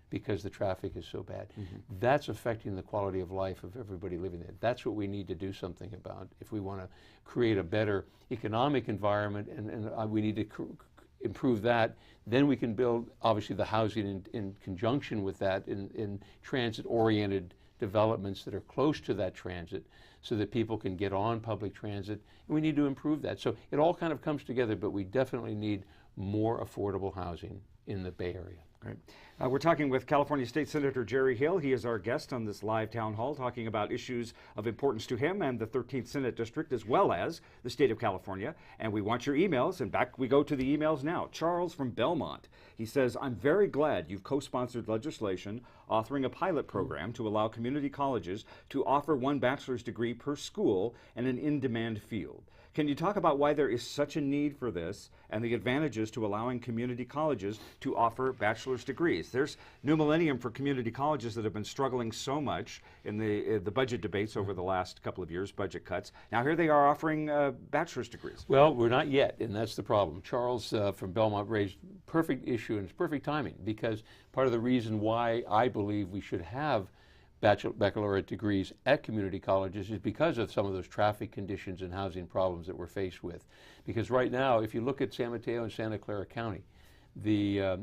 because the traffic is so bad. That's affecting the quality of life of everybody living there. That's what we need to do something about if we want to create a better economic environment, and we need to improve that. Then we can build, obviously, the housing in conjunction with that in transit-oriented developments that are close to that transit so that people can get on public transit. And we need to improve that. So it all kind of comes together, but we definitely need more affordable housing in the Bay Area. Right. We're talking with California State Senator Jerry Hill. He is our guest on this live town hall, talking about issues of importance to him and the 13th Senate District, as well as the state of California. And we want your emails, and back we go to the emails now. Charles from Belmont. He says, I'm very glad you've co-sponsored legislation authoring a pilot program to allow community colleges to offer one bachelor's degree per school in an in-demand field. Can you talk about why there is such a need for this and the advantages to allowing community colleges to offer bachelor's degrees? There's new millennium for community colleges that have been struggling so much in the budget debates over the last couple of years, budget cuts. Now here they are offering bachelor's degrees. Well, we're not yet, and that's the problem. Charles from Belmont raised perfect issue, and it's perfect timing, because part of the reason why I believe we should have baccalaureate degrees at community colleges is because of some of those traffic conditions and housing problems that we're faced with. Because right now, if you look at San Mateo and Santa Clara County, the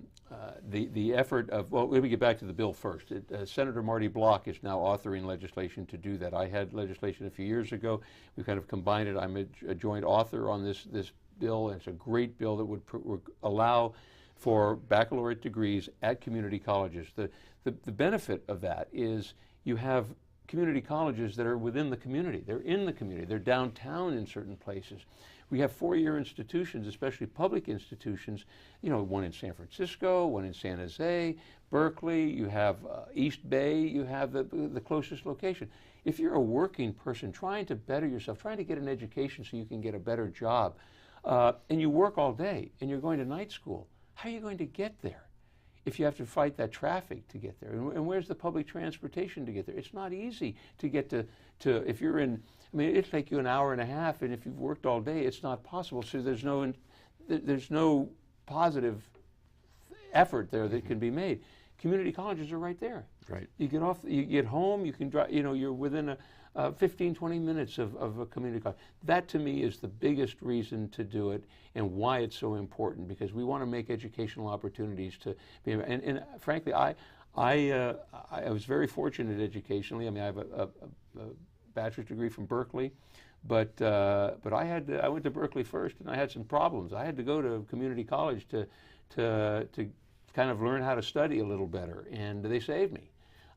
effort of, well, let me get back to the bill first. Senator Marty Block is now authoring legislation to do that. I had legislation a few years ago. We kind of combined it. I'm a joint author on this bill, and it's a great bill that would allow for baccalaureate degrees at community colleges. The benefit of that is you have community colleges that are within the community. They're in the community. They're downtown in certain places. We have four-year institutions, especially public institutions, you know, one in San Francisco, one in San Jose, Berkeley, you have East Bay, you have the closest location. If you're a working person trying to better yourself, trying to get an education so you can get a better job, and you work all day and you're going to night school, how are you going to get there if you have to fight that traffic to get there? And where's the public transportation to get there? It's not easy to get to if you're in, I mean, it'll take you an hour and a half, and if you've worked all day, it's not possible. So there's no positive effort there that can be made. Community colleges are right there. Right. You get off, you get home, you can drive, you know, you're within 15, 20 minutes of a community college. That to me is the biggest reason to do it and why it's so important, because we want to make educational opportunities to be, and frankly, I was very fortunate educationally. I mean, I have a bachelor's degree from Berkeley, but I went to Berkeley first, and I had some problems. I had to go to community college to kind of learn how to study a little better, and they saved me.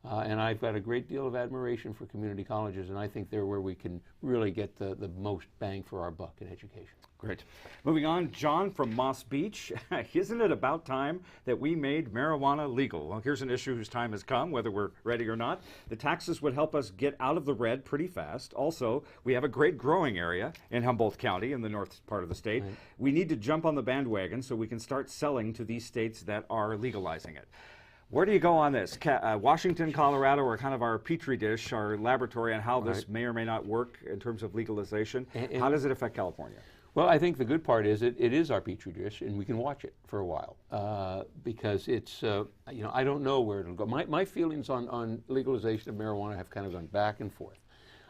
And I've got a great deal of admiration for community colleges, and I think they're where we can really get the most bang for our buck in education. Great. Moving on, John from Moss Beach. Isn't it about time that we made marijuana legal? Well, here's an issue whose time has come, whether we're ready or not. The taxes would help us get out of the red pretty fast. Also, we have a great growing area in Humboldt County in the north part of the state. Right. We need to jump on the bandwagon so we can start selling to these states that are legalizing it. Where do you go on this? Washington, Colorado are kind of our petri dish, our laboratory on how this may or may not work in terms of legalization. And how does it affect California? Well, I think the good part is it is our petri dish, and we can watch it for a while because it's, you know, I don't know where it'll go. My feelings on legalization of marijuana have kind of gone back and forth.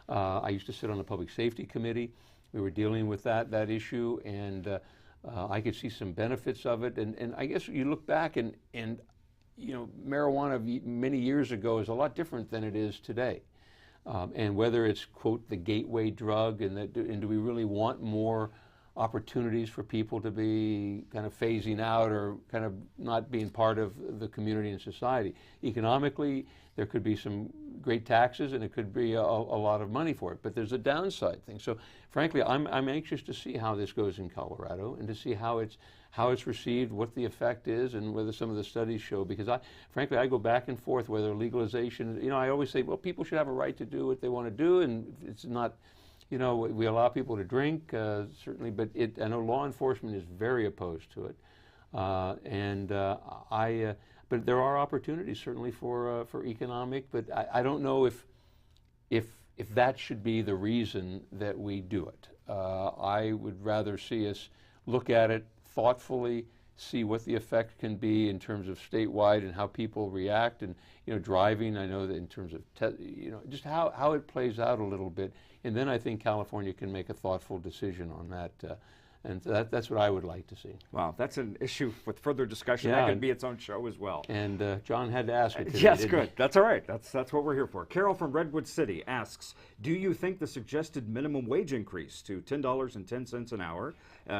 I used to sit on the Public Safety Committee. We were dealing with that issue, and I could see some benefits of it. And I guess you look back and you know, marijuana many years ago is a lot different than it is today. And whether it's, quote, the gateway drug, and do we really want more opportunities for people to be kind of phasing out or kind of not being part of the community and society. Economically, there could be some great taxes and it could be a lot of money for it, but there's a downside thing. So frankly, I'm anxious to see how this goes in Colorado and to see how it's received, what the effect is, and whether some of the studies show, because frankly, I go back and forth whether legalization, I always say, well, people should have a right to do what they want to do, and it's not, we allow people to drink, certainly, but I know law enforcement is very opposed to it. But there are opportunities certainly for economic, but I don't know if that should be the reason that we do it. I would rather see us look at it thoughtfully, see what the effect can be in terms of statewide and how people react, and driving. I know that in terms of just how it plays out a little bit, and then I think California can make a thoughtful decision on that. And that's what I would like to see. Wow, that's an issue with further discussion. Yeah, that could be its own show as well. And John had to ask it today, yes, didn't good. he? That's all right. That's what we're here for. Carol from Redwood City asks, do you think the suggested minimum wage increase to $10.10 an hour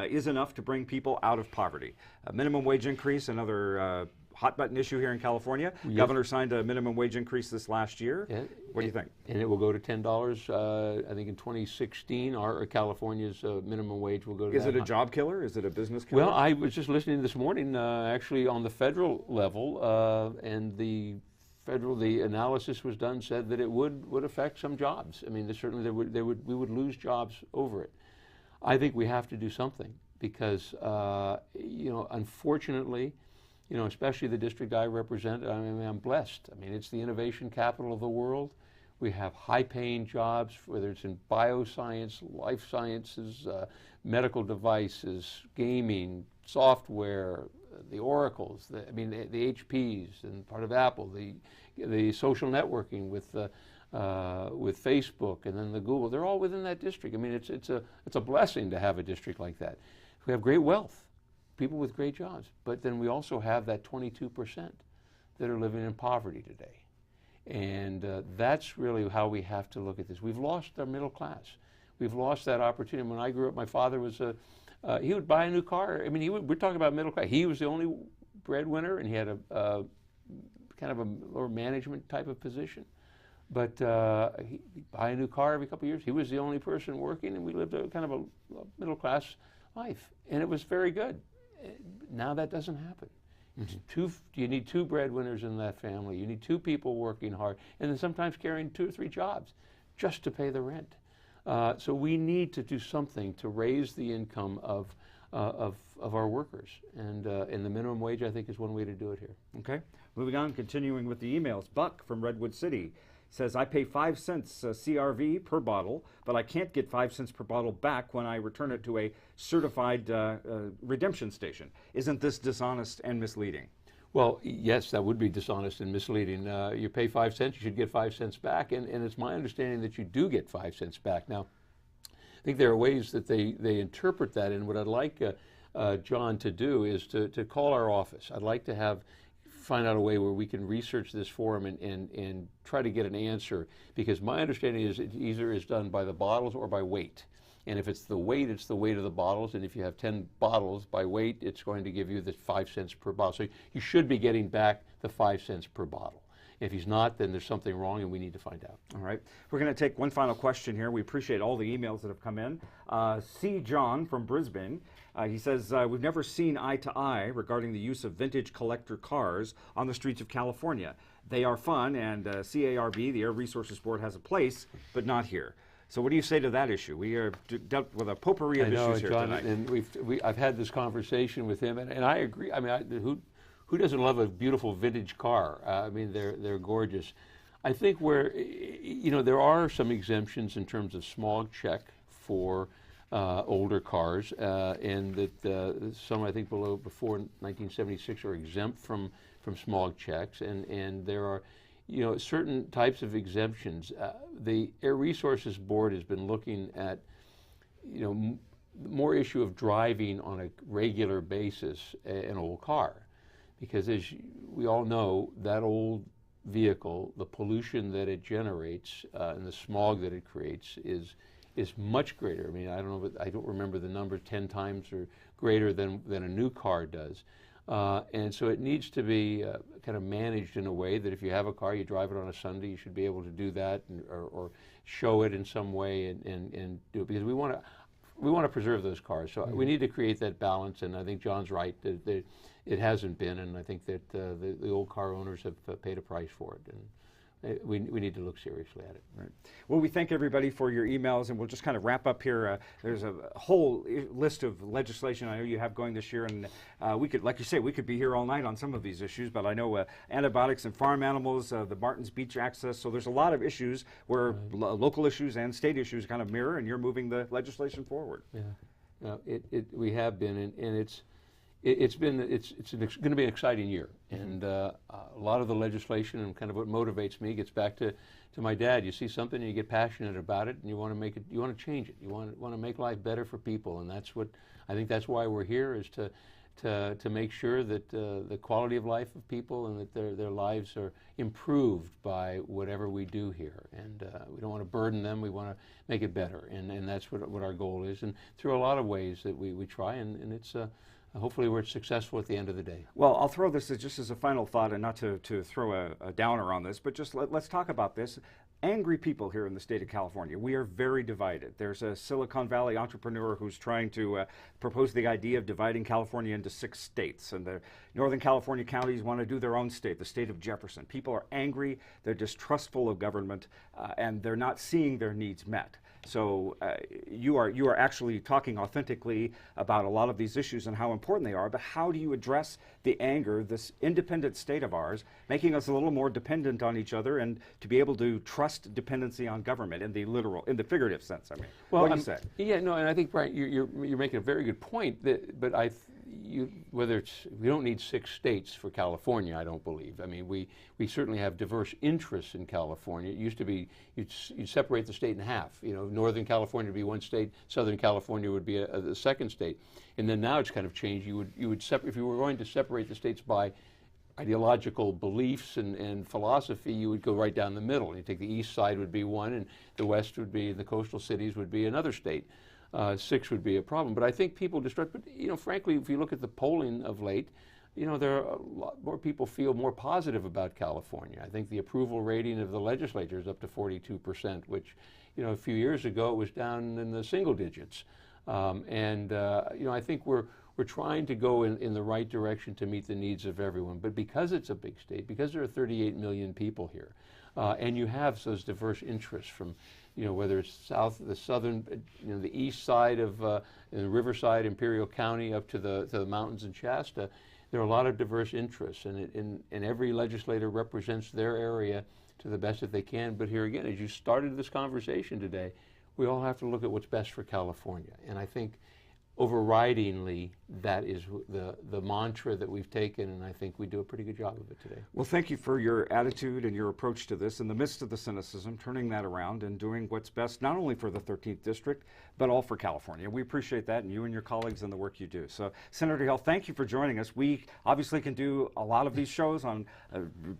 is enough to bring people out of poverty? Minimum wage increase, another hot button issue here in California. Yes. Governor signed a minimum wage increase this last year. Yeah. What do you think? And it will go to $10. I think in 2016, California's minimum wage will go to Is that it a high. job killer? Is it a business killer? Well, I was just listening this morning, actually on the federal level, and the analysis was done, said that it would affect some jobs. I mean, certainly we would lose jobs over it. I think we have to do something because, unfortunately, especially the district I represent, I mean, I'm blessed. I mean, it's the innovation capital of the world. We have high-paying jobs, whether it's in bioscience, life sciences, medical devices, gaming, software, the Oracles, the HPs, and part of Apple, the social networking with Facebook, and then the Google. They're all within that district. I mean, it's a blessing to have a district like that. We have great wealth, people with great jobs, but then we also have that 22% that are living in poverty today. And that's really how we have to look at this. We've lost our middle class. We've lost that opportunity. When I grew up, my father was he would buy a new car. I mean, we're talking about middle class. He was the only breadwinner, and he had a kind of a lower management type of position. But he'd buy a new car every couple of years. He was the only person working, and we lived a kind of a middle class life, and it was very good. Now that doesn't happen. Mm-hmm. You need two breadwinners in that family. You need two people working hard, and then sometimes carrying 2 or 3 jobs just to pay the rent. So we need to do something to raise the income of our workers, and the minimum wage, I think, is one way to do it here. Okay, moving on, continuing with the emails. Buck from Redwood City says, I pay 5 cents CRV per bottle, but I can't get 5 cents per bottle back when I return it to a certified redemption station. Isn't this dishonest and misleading? Well, yes, that would be dishonest and misleading. You pay 5 cents, you should get 5 cents back, and it's my understanding that you do get 5 cents back. Now, I think there are ways that they interpret that, and what I'd like John to do is to call our office. I'd like to find out a way where we can research this for him and try to get an answer, because my understanding is it either is done by the bottles or by weight. And if it's the weight of the bottles, and if you have 10 bottles by weight, it's going to give you the 5 cents per bottle. So you should be getting back the 5 cents per bottle. If he's not, then there's something wrong, and we need to find out. All right. We're going to take one final question here. We appreciate all the emails that have come in. C. John from Brisbane, he says, we've never seen eye to eye regarding the use of vintage collector cars on the streets of California. They are fun, and CARB, the Air Resources Board, has a place, but not here. So what do you say to that issue? We are dealt with a potpourri of issues here John, tonight. And I've had this conversation with him, and I agree. I mean, who doesn't love a beautiful vintage car? I mean, they're gorgeous. I think there are some exemptions in terms of smog check for older cars, and that some, I think, before 1976 are exempt from smog checks, and there are certain types of exemptions. The Air Resources Board has been looking at more issue of driving on a regular basis an old car, because as we all know, that old vehicle, the pollution that it generates and the smog that it creates is is much greater. I mean, I don't know, but I don't remember the number, 10 times or greater than a new car does. And so it needs to be kind of managed in a way that if you have a car, you drive it on a Sunday, you should be able to do that, or show it in some way and do it, because we want to preserve those cars. So we need to create that balance, and I think John's right that it hasn't been, and I think that the old car owners have paid a price for it. And we need to look seriously at it. Right. Well, we thank everybody for your emails, and we'll just kind of wrap up here. There's a whole list of legislation I know you have going this year, and we could, like you say, we could be here all night on some of these issues, but I know antibiotics and farm animals, the Martins Beach access, so there's a lot of issues where local issues and state issues kind of mirror, and you're moving the legislation forward. Yeah, no, we have been, and it's going to be an exciting year, and a lot of the legislation and kind of what motivates me gets back to my dad. You see something and you get passionate about it, and you want to make it, you want to change it, you want to make life better for people, and that's what I think. That's why we're here, is to make sure that the quality of life of people and that their lives are improved by whatever we do here, and we don't want to burden them. We want to make it better, and that's what our goal is, and through a lot of ways that we try, and it's. Hopefully we're successful at the end of the day. Well, I'll throw this just as a final thought, and not to throw a downer on this, but just let's talk about this. Angry people here in the state of California. We are very divided. There's a Silicon Valley entrepreneur who's trying to propose the idea of dividing California into 6 states, and the Northern California counties want to do their own state, the state of Jefferson. People are angry, they're distrustful of government, and they're not seeing their needs met. So you are actually talking authentically about a lot of these issues and how important they are, but how do you address the anger, this independent state of ours, making us a little more dependent on each other, and to be able to trust dependency on government in the figurative sense? I mean, well, what do you say? Yeah, no, and I think, Brian, you're making a very good point. But we don't need 6 states for California, I don't believe. I mean, we certainly have diverse interests in California. It used to be you'd separate the state in half. You know, Northern California would be one state, Southern California would be the second state, and then now it's kind of changed. You would if you were going to separate the states by ideological beliefs and philosophy, you would go right down the middle. You take the east side would be one, and the west would be, the coastal cities would be another state. 6 would be a problem. But I think people distrust, but you know, frankly, if you look at the polling of late, you know, there are a lot more people feel more positive about California. I think the approval rating of the legislature is up to 42%, which, you know, a few years ago it was down in the single digits. You know, I think we're trying to go in the right direction to meet the needs of everyone. But because it's a big state, because there are 38 million people here, and you have those diverse interests from, you know, whether it's the southern, you know, the east side of in Riverside, Imperial County, up to the mountains in Shasta, there are a lot of diverse interests, and every legislator represents their area to the best that they can. But here again, as you started this conversation today, we all have to look at what's best for California, and I think overridingly, that is the mantra that we've taken, and I think we do a pretty good job of it today. Well, thank you for your attitude and your approach to this in the midst of the cynicism, turning that around and doing what's best not only for the 13th District, but all for California. We appreciate that, and you and your colleagues and the work you do. So, Senator Hill, thank you for joining us. We obviously can do a lot of these shows on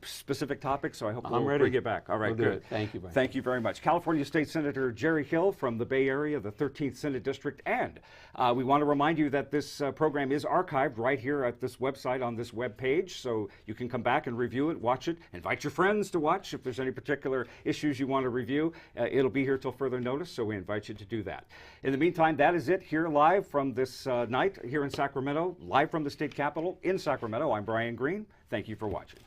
specific topics, so I hope we'll bring you back. All right, we'll good. Do it. Thank you, Brian. Thank you very much. California State Senator Jerry Hill from the Bay Area, the 13th Senate District, and we want to remind you that this program is archived right here at this website on this web page, so you can come back and review it, watch it, invite your friends to watch if there's any particular issues you want to review. It'll be here till further notice, so we invite you to do that. In the meantime, that is it here live from this night here in Sacramento, live from the state capitol in Sacramento. I'm Brian Green. Thank you for watching.